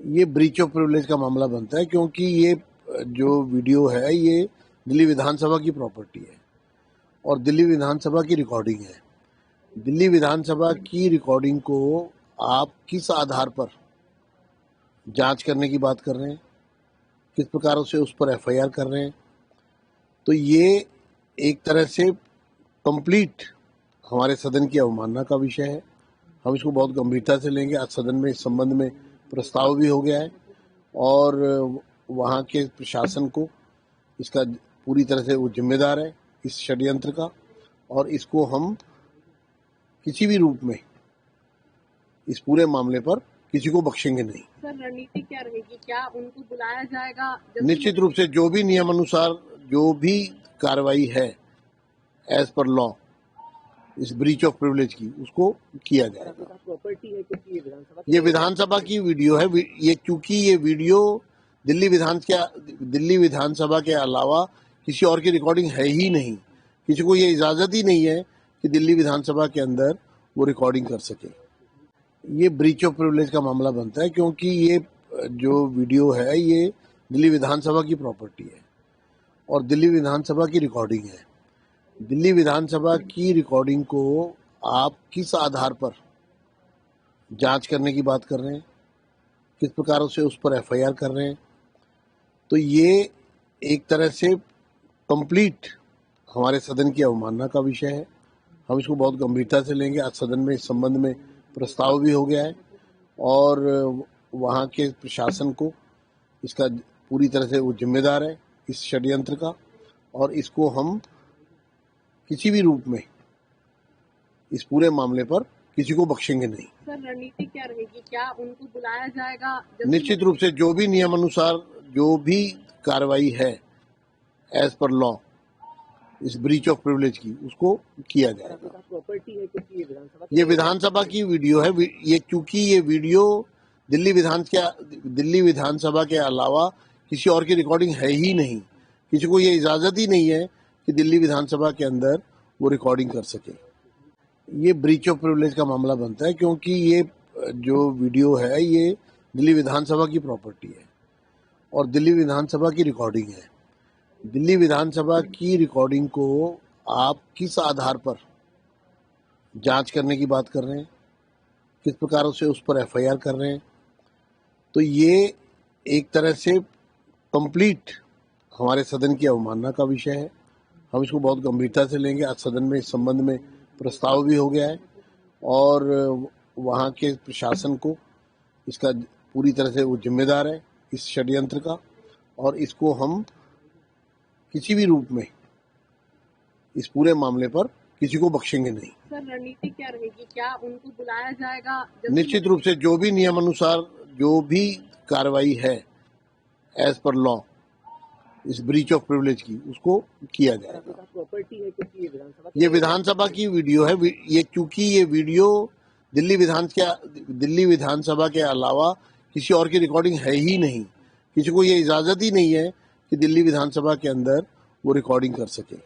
ये breach of privilege का मामला बनता है क्योंकि ये जो वीडियो है ये दिल्ली विधानसभा की प्रॉपर्टी है और दिल्ली विधानसभा की रिकॉर्डिंग है। दिल्ली विधानसभा की रिकॉर्डिंग को आप किस आधार पर जांच करने की बात कर रहे हैं, किस प्रकार से उस पर एफआईआर कर रहे हैं, तो ये एक तरह से कंप्लीट हमारे सदन की अवमानना का विषय है। हम इसको बहुत गंभीरता से लेंगे। आज सदन में इस संबंध में प्रस्ताव भी हो गया है और वहाँ के प्रशासन को इसका पूरी तरह से वो जिम्मेदार है इस षड्यंत्र का, और इसको हम किसी भी रूप में इस पूरे मामले पर किसी को बख्शेंगे नहीं। सर, रणनीति क्या रहेगी? क्या उनको बुलाया जाएगा? निश्चित रूप से जो भी नियम अनुसार जो भी कार्रवाई है एज पर लॉ इस ब्रीच ऑफ प्रिविलेज की, उसको किया जाएगा। प्रॉपर्टी है क्योंकि ये विधानसभा की वीडियो है। ये चूंकि ये वीडियो दिल्ली विधानसभा के अलावा किसी और की रिकॉर्डिंग है ही नहीं। किसी को ये इजाजत ही नहीं है कि दिल्ली विधानसभा के अंदर वो रिकॉर्डिंग कर सके। ये ब्रीच ऑफ प्रिविलेज का मामला बनता है क्योंकि ये जो वीडियो है ये दिल्ली विधानसभा की प्रॉपर्टी है और दिल्ली विधानसभा की रिकॉर्डिंग है। दिल्ली विधानसभा की रिकॉर्डिंग को आप किस आधार पर जांच करने की बात कर रहे हैं, किस प्रकार से उस पर एफआईआर कर रहे हैं, तो ये एक तरह से कंप्लीट हमारे सदन की अवमानना का विषय है। हम इसको बहुत गंभीरता से लेंगे। आज सदन में इस संबंध में प्रस्ताव भी हो गया है और वहाँ के प्रशासन को इसका पूरी तरह से वो जिम्मेदार है इस षड्यंत्र का, और इसको हम किसी भी रूप में इस पूरे मामले पर किसी को बख्शेंगे नहीं। सर, रणनीति क्या रहेगी? क्या उनको बुलाया जाएगा? निश्चित रूप से जो भी नियम अनुसार जो भी कार्रवाई है एज पर लॉ इस ब्रीच ऑफ प्रिविलेज की, उसको किया जाएगा। प्रॉपर्टी है क्योंकि ये विधानसभा की वीडियो है। ये चूंकि ये वीडियो दिल्ली विधानसभा के अलावा किसी और की रिकॉर्डिंग है ही नहीं। किसी को ये इजाजत ही नहीं है कि दिल्ली विधानसभा के अंदर वो रिकॉर्डिंग कर सके। ये ब्रीच ऑफ प्रिविलेज का मामला बनता है क्योंकि ये जो वीडियो है ये दिल्ली विधानसभा की प्रॉपर्टी है और दिल्ली विधानसभा की रिकॉर्डिंग है। दिल्ली विधानसभा की रिकॉर्डिंग को आप किस आधार पर जांच करने की बात कर रहे हैं, किस प्रकार से उस पर एफआईआर कर रहे हैं, तो ये एक तरह से कंप्लीट हमारे सदन की अवमानना का विषय है। हम इसको बहुत गंभीरता से लेंगे। आज सदन में इस संबंध में प्रस्ताव भी हो गया है और वहाँ के प्रशासन को इसका पूरी तरह से वो जिम्मेदार है इस षड्यंत्र का, और इसको हम किसी भी रूप में इस पूरे मामले पर किसी को बख्शेंगे नहीं। सर, रणनीति क्या रहेगी? क्या उनको बुलाया जाएगा? निश्चित रूप से जो भी नियम अनुसार जो भी कार्रवाई है एज पर लॉ इस ब्रीच ऑफ प्रिविलेज की, उसको किया जाएगा। प्रॉपर्टी है क्योंकि ये विधानसभा की वीडियो है। ये चूंकि ये वीडियो दिल्ली विधानसभा के अलावा किसी और की रिकॉर्डिंग है ही नहीं। किसी को ये इजाजत ही नहीं है कि दिल्ली विधानसभा के अंदर वो रिकॉर्डिंग कर सके।